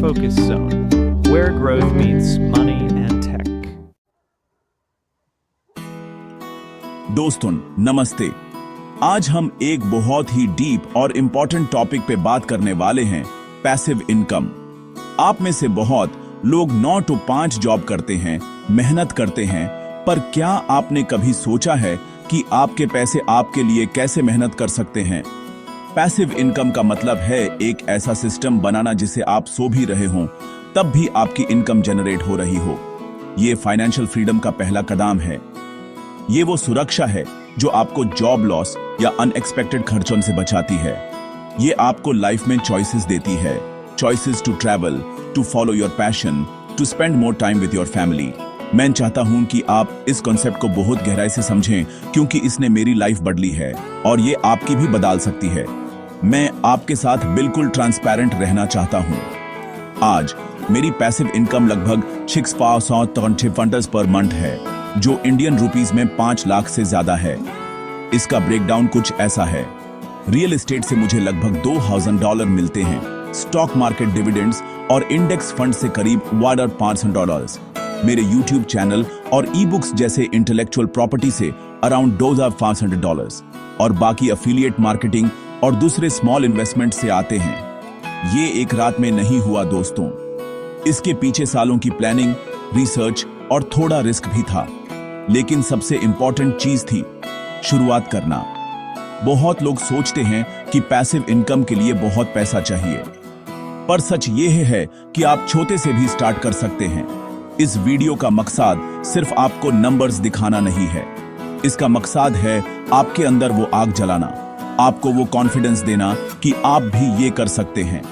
Focus Zone, where growth meets money and tech. दोस्तों नमस्ते। आज हम एक बहुत ही डीप और इम्पोर्टेंट टॉपिक पे बात करने वाले हैं, पैसिव इनकम। आप में से बहुत लोग 9 to 5 जॉब करते हैं, मेहनत करते हैं, पर क्या आपने कभी सोचा है कि आपके पैसे आपके लिए कैसे मेहनत कर सकते हैं? पैसिव इनकम का मतलब है एक ऐसा सिस्टम बनाना जिसे आप सो भी रहे हों तब भी आपकी इनकम जनरेट हो रही हो। ये फाइनेंशियल फ्रीडम का पहला कदम है। ये वो सुरक्षा है जो आपको जॉब लॉस या अनएक्सपेक्टेड खर्चों से बचाती है। ये आपको लाइफ में चॉइसेस देती है, choices to travel, to follow your passion, to spend more time with your family. मैं चाहता हूं कि आप इस कॉन्सेप्ट को बहुत गहराई से समझें क्योंकि इसने मेरी लाइफ बदली है और ये आपकी भी बदल सकती है। मैं आपके साथ बिल्कुल ट्रांसपेरेंट रहना चाहता हूं। आज मेरी पैसिव इनकम लगभग 6,500 फंड्स पर मंथ है, जो इंडियन रुपीस में 5 लाख से ज्यादा है। इसका ब्रेकडाउन कुछ ऐसा है। रियल एस्टेट से मुझे लगभग $2,000 मिलते हैं, स्टॉक मार्केट डिविडेंड्स और इंडेक्स फंड से करीब $500। मेरे यूट्यूब चैनल और ई बुक्स जैसे इंटेलेक्चुअल प्रॉपर्टी से अराउंड $2,500 और बाकी अफिलिएट मार्केटिंग और दूसरे स्मॉल इन्वेस्टमेंट से आते हैं। ये एक रात में नहीं हुआ दोस्तों, इसके पीछे सालों की प्लानिंग, रिसर्च और थोड़ा रिस्क भी था। लेकिन सबसे इंपॉर्टेंट चीज थी शुरुआत करना। बहुत लोग सोचते हैं कि पैसिव इनकम के लिए बहुत पैसा चाहिए, पर सच ये है कि आप छोटे से भी स्टार्ट कर सकते हैं। इस वीडियो का मकसद सिर्फ आपको नंबर्स दिखाना नहीं है, इसका मकसद है आपके अंदर वो आग जलाना, आपको वो कॉन्फिडेंस देना कि आप भी ये कर सकते हैं।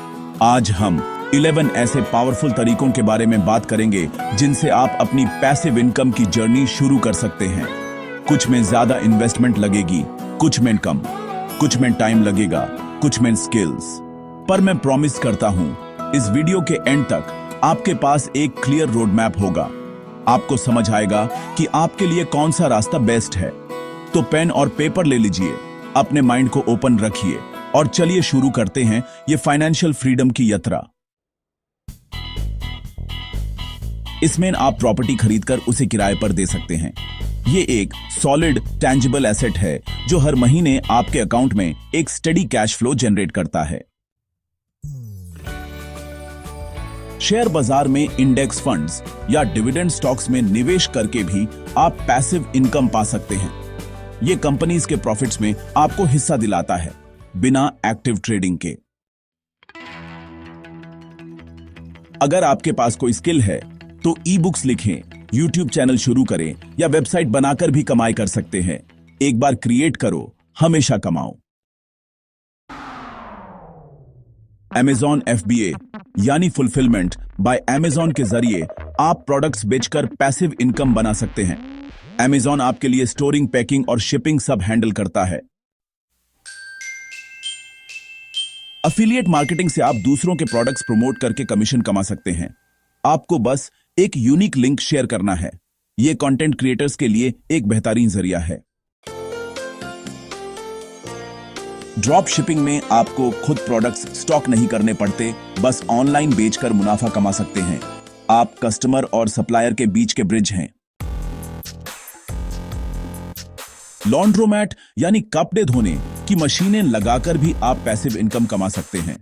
आज हम 11 ऐसे पावरफुल तरीकों के बारे में बात करेंगे जिनसे आप अपनी पैसिव इनकम की जर्नी शुरू कर सकते हैं। कुछ में ज्यादा इन्वेस्टमेंट लगेगी, कुछ में कम, कुछ में टाइम लगेगा, कुछ में स्किल्स। पर मैं प्रॉमिस करता हूं, इस वीडियो के एंड तक आपके पास एक क्लियर रोड मैप होगा। आपको समझ आएगा कि आपके लिए कौन सा रास्ता बेस्ट है। तो पेन और पेपर ले लीजिए, अपने माइंड को ओपन रखिए और चलिए शुरू करते हैं ये फाइनेंशियल फ्रीडम की यात्रा। इसमें आप प्रॉपर्टी खरीदकर उसे किराए पर दे सकते हैं। ये एक सॉलिड टेंजिबल एसेट है जो हर महीने आपके अकाउंट में एक स्टेडी कैश फ्लो जनरेट करता है। शेयर बाजार में इंडेक्स फंड्स या डिविडेंड स्टॉक्स में निवेश करके भी आप पैसिव इनकम पा सकते हैं। ये कंपनीज के प्रॉफिट्स में आपको हिस्सा दिलाता है, बिना एक्टिव ट्रेडिंग के। अगर आपके पास कोई स्किल है तो ई बुक्स लिखें, यूट्यूब चैनल शुरू करें या वेबसाइट बनाकर भी कमाई कर सकते हैं। एक बार क्रिएट करो, हमेशा कमाओ। Amazon FBA यानी फुलफिलमेंट बाय Amazon के जरिए आप प्रोडक्ट्स बेचकर पैसिव इनकम बना सकते हैं। Amazon आपके लिए स्टोरिंग, पैकिंग और शिपिंग सब हैंडल करता है। अफिलिएट मार्केटिंग से आप दूसरों के प्रोडक्ट्स प्रमोट करके कमीशन कमा सकते हैं। आपको बस एक यूनिक लिंक शेयर करना है। यह कंटेंट क्रिएटर्स के लिए एक बेहतरीन जरिया है। ड्रॉप शिपिंग में आपको खुद प्रोडक्ट्स स्टॉक नहीं करने पड़ते, बस ऑनलाइन बेचकर मुनाफा कमा सकते हैं। आप कस्टमर और सप्लायर के बीच के ब्रिज हैं। लॉन्ड्रोमैट यानी कपड़े धोने की मशीनें लगाकर भी आप पैसिव इनकम कमा सकते हैं।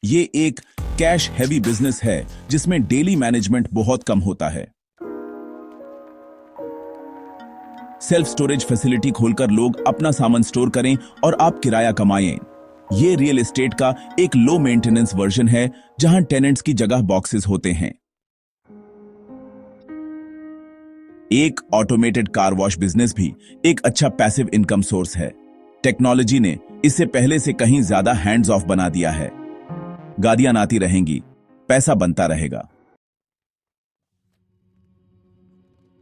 ये एक कैश हेवी बिजनेस है जिसमें डेली मैनेजमेंट बहुत कम होता है। सेल्फ स्टोरेज फैसिलिटी खोलकर लोग अपना सामान स्टोर करें और आप किराया कमाएं। ये रियल एस्टेट का एक लो मेंटेनेंस वर्जन है जहां टेनेंट्स की जगह बॉक्सेस होते हैं। एक ऑटोमेटेड कार वॉश बिजनेस भी एक अच्छा पैसिव इनकम सोर्स है। टेक्नोलॉजी ने इसे पहले से कहीं ज्यादा हैंड्स ऑफ बना दिया है। गाड़ियां आती रहेंगी, पैसा बनता रहेगा।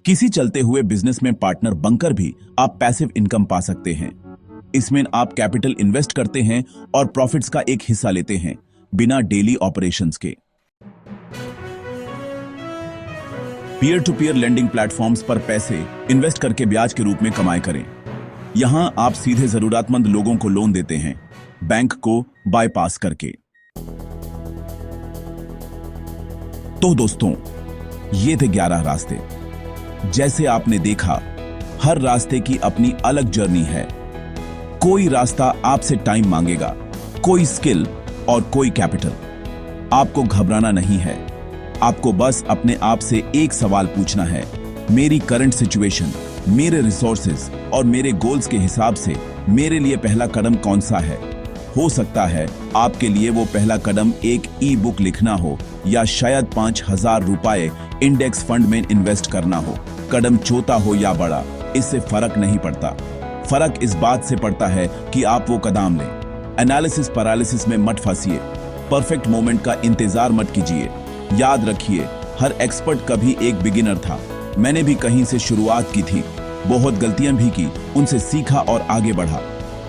किसी चलते हुए बिजनेस में पार्टनर बनकर भी आप पैसिव इनकम पा सकते हैं। इसमें आप कैपिटल इन्वेस्ट करते हैं और प्रॉफिट्स का एक हिस्सा लेते हैं, बिना डेली ऑपरेशंस के। Peer to peer lending platforms पर पैसे इन्वेस्ट करके ब्याज के रूप में कमाई करें। यहां आप सीधे जरूरतमंद लोगों को लोन देते हैं, बैंक को बाईपास करके। तो दोस्तों, ये थे 11 रास्ते। जैसे आपने देखा, हर रास्ते की अपनी अलग जर्नी है। कोई रास्ता आपसे टाइम मांगेगा, कोई स्किल और कोई कैपिटल। आपको घबराना नहीं है। आपको बस अपने आप से एक सवाल पूछना है, मेरी करंट सिचुएशन, मेरे रिसोर्सेज और मेरे गोल्स के हिसाब से मेरे लिए पहला कदम कौन सा है। हो सकता है आपके लिए वो पहला कदम एक ई बुक लिखना हो, या शायद 5,000 रुपए इंडेक्स फंड में इन्वेस्ट करना हो। कदम छोटा हो या बड़ा, इससे फर्क नहीं पड़ता। फर्क इस बात से पड़ता है कि आप वो कदम लें। एनालिसिस पैरालिसिस में मत फंसिए। परफेक्ट मोमेंट का इंतजार मत कीजिए। याद रखिए, हर एक्सपर्ट कभी एक बिगिनर था। मैंने भी कहीं से शुरुआत की थी, बहुत गलतियां भी की, उनसे सीखा और आगे बढ़ा।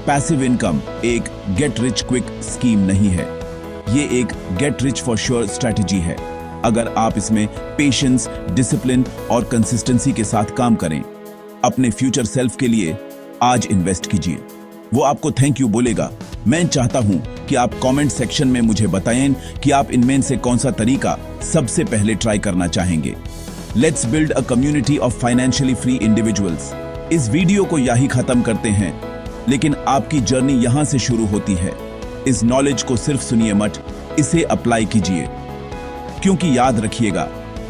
पैसिव इनकम एक गेट रिच क्विक स्कीम नहीं है, ये एक get rich for sure strategy है। अगर आप इसमें पेशेंस, डिसिप्लिन और कंसिस्टेंसी के साथ काम करें, अपने फ्यूचर सेल्फ के लिए आज इन्वेस्ट कीजिए। वो आपको थैंक यू बोलेगा। मैं चाहता हूं कि आप कमेंट सेक्शन में मुझे बताएं कि आप इनमें से कौन सा तरीका सबसे पहले ट्राई करना चाहेंगे। Let's build a community of financially free individuals. इस वीडियो को यही खत्म करते हैं, लेकिन आपकी जर्नी यहां से शुरू होती है। इस नॉलेज को सिर्फ सुनिए मत, इसे अप्लाई कीजिए। क्योंकि याद रखिएगा,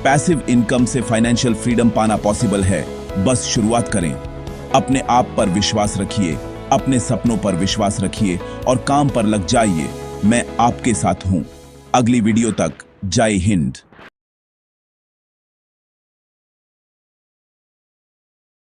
पैसिव इनकम से फाइनेंशियल फ्रीडम पाना पॉसिबल है। बस शुरुआत करें। अपने आप पर विश्वास रखिए, अपने सपनों पर विश्वास रखिए और काम पर लग जाइए। मैं आपके साथ हूं। अगली वीडियो तक जय हिंद।